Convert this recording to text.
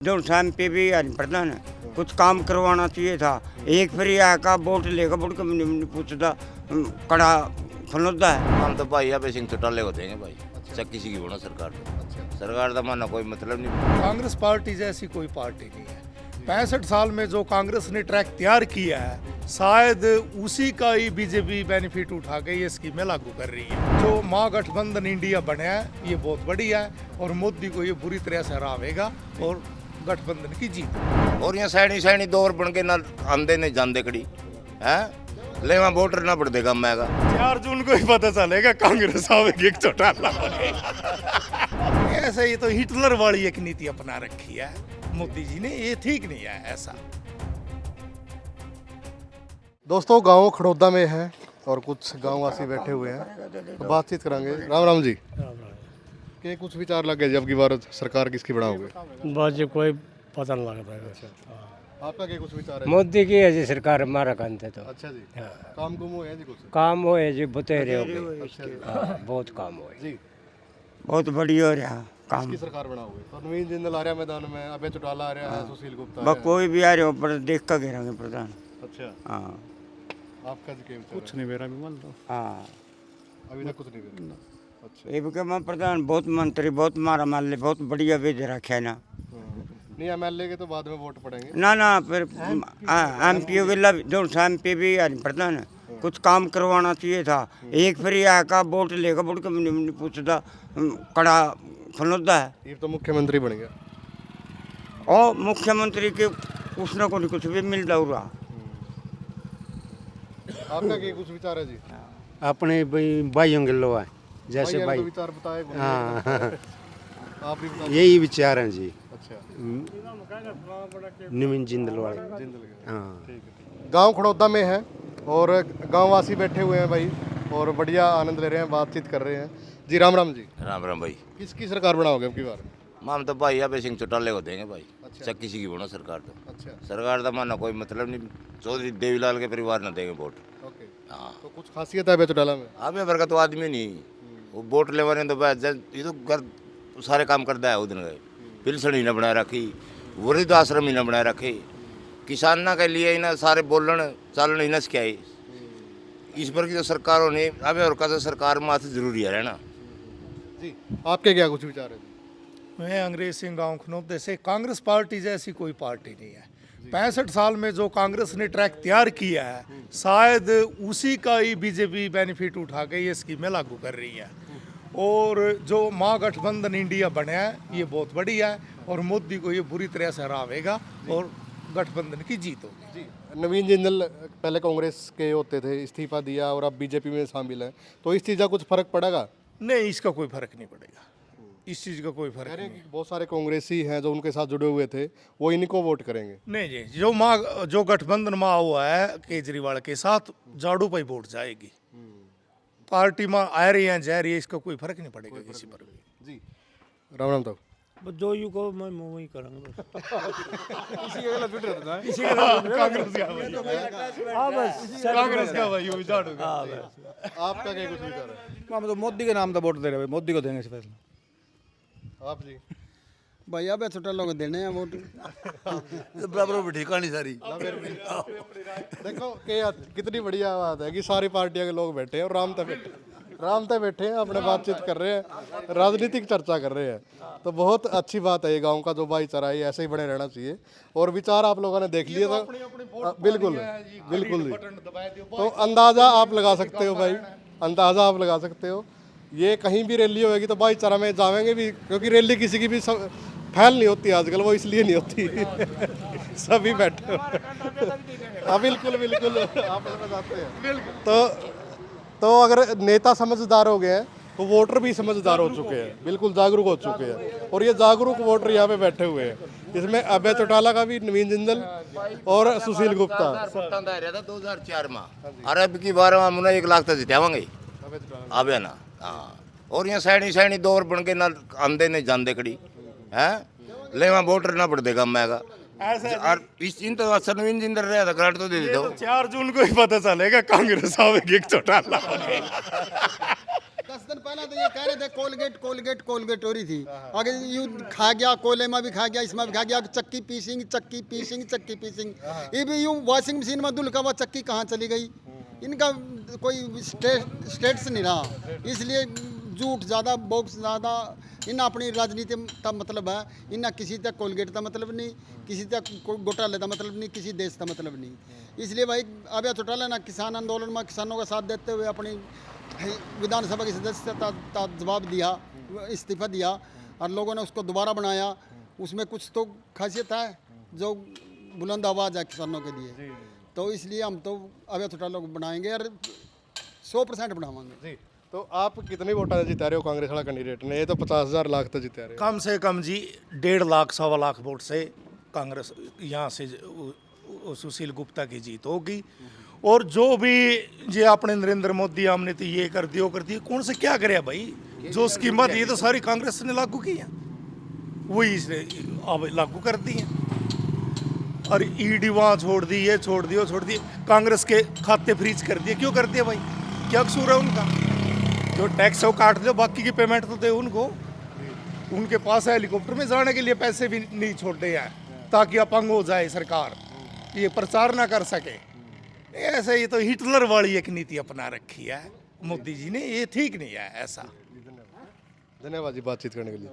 जो एमपी भी आज प्रधान कुछ काम करवाना चाहिए था। एक फ्री आया वोट लेकर बुढ़ के नहीं पूछता कड़ा खनोदा है। हम तो भाई अभय सिंह चौटाले को देंगे भाई। अच्छा किसी की होना सरकार तो सरकार का मानना कोई मतलब नहीं। कांग्रेस पार्टी जैसी कोई पार्टी नहीं है। 65 साल में जो कांग्रेस ने ट्रैक तैयार किया है शायद उसी का ही बीजेपी बेनिफिट उठा के ये स्कीमें लागू कर रही है। जो महागठबंधन इंडिया बना है ये बहुत बढ़िया है और मोदी को ये बुरी तरह से हरावेगा और गठबंधन की जीत। और यहाँ सैनी दौर बन के ना आंदे नहीं जाते कड़ी है ले वहाँ वोटर ना बढ़ देगा मैगा 4 जून को ही पता चलेगा कांग्रेस आवेगी एक चौटाला। ऐसे ही तो हिटलर वाली एक नीति अपना रखी है मोदी जी ने, ये ठीक नहीं है ऐसा। दोस्तों गांव खड़ौदा में है और कुछ गांववासी बैठे हुए हैं तो बातचीत करेंगे। राम राम जी। के कुछ विचार लगे जब की बार सरकार किसकी बनाओगे? बस जी कोई पता नहीं लगता है। आपका क्या कुछ विचार है? मोदी की है जी सरकार हमारा कांत है तो अच्छा जी। काम कुम हुए हैं जी कुछ? काम हो है जी बतेरे हो गए। अच्छा जी। बहुत काम हो जी बहुत बढ़िया हो रहा काम। किसकी सरकार बनाओगे? तो नवीन जिंदल आ रहा है मैदान में, अभय चौटाला आ रहा है, सुशील गुप्ता आ बस रहा कोई भी आ रहे हो पर देख कर गिरेंगे प्रधान। है। अच्छा हाँ आपका जी क्या विचार कुछ नहीं मेरा भी मान लो। हाँ है? अभी तक कुछ नहीं किया। अच्छा ये भी क्या मैं प्रधान बहुत मंत्री बहुत मारा मान ले बहुत बढ़िया भेज रखा है ना। नहीं एमएलए के तो बाद में वोट पड़ेंगे। ना फिर एमपी वाला जो एमपी भी आज प्रधान कुछ काम करवाना चाहिए था। एक फ्री आया वोट लेकर बुढ़ के नहीं पूछता कड़ा खनोदा है। ये तो मुख्यमंत्री बन गया। और मुख्यमंत्री के कुछ ना कुछ भी मिल रहा। आपका क्या कुछ विचार है जी? अपने भाइयों के लो है जैसे भाई भाई तो विचार बताए कोई। हाँ आप भी बता। यही विचार हैं जी अच्छा नवीन जिंदल वाले। जिंदल के। हाँ गांव खड़ौदा में है और गांववासी बैठे हुए हैं भाई और बढ़िया आनंद ले रहे हैं, बातचीत कर रहे हैं जी। राम राम जी। राम राम भाई। किसकी सरकार बनाओगे अब की बार? हम तो भाई अभय सिंह चौटाले को देंगे भाई। अच्छा। अच्छा किसी की होना सरकार तो अच्छा सरकार का मानना कोई मतलब नहीं। चौधरी देवीलाल के परिवार ना देंगे वोट। ओके। हाँ तो कुछ खासियत है चौटाला में? अभी भर का तो आदमी नहीं वो वोट लेवाने तो ये तो घर सारे काम करता है उधर गए पिलसन ही ना बना रखी वृद्ध आश्रम ही ना बना रखे किसाना के लिए ना सारे बोलन चालन ही न सिखाए। इस पर की तो सरकारों ने अभी और का तो सरकार में आते जरूरी है ना जी। आपके क्या कुछ विचार है? मैं अंग्रेज सिंह गांव खनौदे से। कांग्रेस पार्टी जैसी कोई पार्टी नहीं है। 65 साल में जो कांग्रेस ने ट्रैक तैयार किया है शायद उसी का ही बीजेपी बेनिफिट उठा के ये स्कीमें लागू कर रही है। और जो महागठबंधन इंडिया बना है ये बहुत बढ़िया है और मोदी को ये बुरी तरह से हरावेगा और गठबंधन की जीत होगी। जी। नवीन जिंदल पहले कांग्रेस के होते थे, इस्तीफा दिया और अब बीजेपी में शामिल है, तो इस चीज़ का कुछ फर्क पड़ेगा? नहीं इसका कोई फर्क नहीं पड़ेगा। इस चीज़ का कोई फर्क कह रहे नहीं। हैं कि बहुत सारे कांग्रेसी हैं जो उनके साथ जुड़े हुए थे वो इनको वोट करेंगे। नहीं जी जो गठबंधन में हुआ है केजरीवाल के साथ झाड़ू पर वोट जाएगी। पार्टी में आ रही है जा रही है इसका कोई फर्क नहीं पड़ेगा किसी पर भी। जी। राम राम। तो बस जो यू को मैं वही करूँगा कांग्रेस का भाई वो झाड़ू का। आपका क्या कुछ विचार है? हम तो मोदी के नाम तो वोट दे रहे हैं, मोदी को देंगे स्पेशल। आप जी। भैया बे छोटा लोग देने हैं वोट। बराबर भी ठिकानी सारी। देखो कितनी बढ़िया बात है कि सारी पार्टियों के लोग बैठे हैं और राम तक बैठे हैं, अपने बातचीत कर रहे हैं, राजनीतिक चर्चा कर रहे हैं। तो बहुत अच्छी बात है ये गांव का जो भाईचारा है ऐसे ही बने रहना चाहिए। और विचार आप लोगों ने देख लिए तो बिल्कुल बिल्कुल जी। तो अंदाज़ा आप लगा सकते हो भाई, अंदाज़ा आप लगा सकते हो। ये कहीं भी रैली होगी तो भाईचारा में जाएंगे भी, क्योंकि रैली किसी की भी फैल नहीं होती आजकल, वो इसलिए नहीं होती सभी बैठे हाँ बिल्कुल बिल्कुल आप बताते हैं। तो अगर नेता समझदार हो गए हैं तो वोटर भी समझदार हो चुके हैं, बिल्कुल जागरूक हो चुके हैं। और ये जागरूक वोटर यहाँ पे बैठे हुए हैं, इसमें अभय चौटाला का भी, नवीन जिंदल और सुशील गुप्ता। 2004 में अरे अब की बार हम 1 लाख तक जितावांगे अबे ना। हाँ और यहाँ सैनी दौर बन के ना आंदे नहीं जाते कड़ी है ले वहाँ वोटर ना बढ़ देगा मैगा और इस इन तो नवीन जिंदल रहा था ग्रांट तो दे दे दो। 4 जून को ही पता चलेगा कांग्रेस आवेगी एक चौटाला। दिन पहले तो ये कह रहे थे कोलगेट कोलगेट कोलगेट हो रही थी, आगे यू खा गया, कोयले में भी खा गया, इसमें भी खा गया, चक्की पीसिंग चक्की पीसिंग चक्की पीसिंग। ये भी यूँ वॉशिंग मशीन में धुल का वो चक्की कहाँ चली गई, इनका कोई स्टेट्स नहीं रहा, इसलिए झूठ ज़्यादा बोक्स ज़्यादा। इन अपनी राजनीति का मतलब है, इन्हें किसी तक कोलगेट का मतलब नहीं, किसी तक घोटाले का मतलब नहीं, किसी देश का मतलब नहीं। इसलिए भाई अभय चौटाला ना किसान आंदोलन में किसानों का साथ देते हुए अपनी विधानसभा की सदस्यता का जवाब दिया, इस्तीफा दिया और लोगों ने उसको दोबारा बनाया। उसमें कुछ तो खासियत है जो बुलंद आवाज़ है किसानों के लिए, तो इसलिए हम तो अभय चौटाला को बनाएंगे और 100% बनावाएंगे। जी, तो आप कितनी वोटा जिता रहे हो कांग्रेस वाला कैंडिडेट ने? ये तो 50,000 लाख तो जिता रहे हो। कम से कम जी 1.5 लाख 1.25 लाख वोट से कांग्रेस यहाँ से सुशील गुप्ता की जीत होगी। और जो भी ये अपने नरेंद्र मोदी हमने तो ये कर दिया वो कर दिया, कौन से क्या करे भाई, जो स्कीमें दी तो सारी कांग्रेस ने लागू की हैं, वही इसने अब लागू कर दी हैं। और ईडी वहाँ छोड़ दी, ये छोड़ दी, वो छोड़ दी, कांग्रेस के खाते फ्रीज कर दिए। क्यों कर दिया भाई, क्या कसूर है उनका? जो टैक्स है वो काट दो, बाकी की पेमेंट तो दे उनको। उनके पास हेलीकॉप्टर में जाने के लिए पैसे भी नहीं छोड़े हैं ताकि अपंग हो जाए सरकार, ये प्रचार ना कर सके। ऐसे ये तो हिटलर वाली एक नीति अपना रखी है मोदी जी ने, ये ठीक नहीं है ऐसा। धन्यवाद जी बातचीत करने के लिए।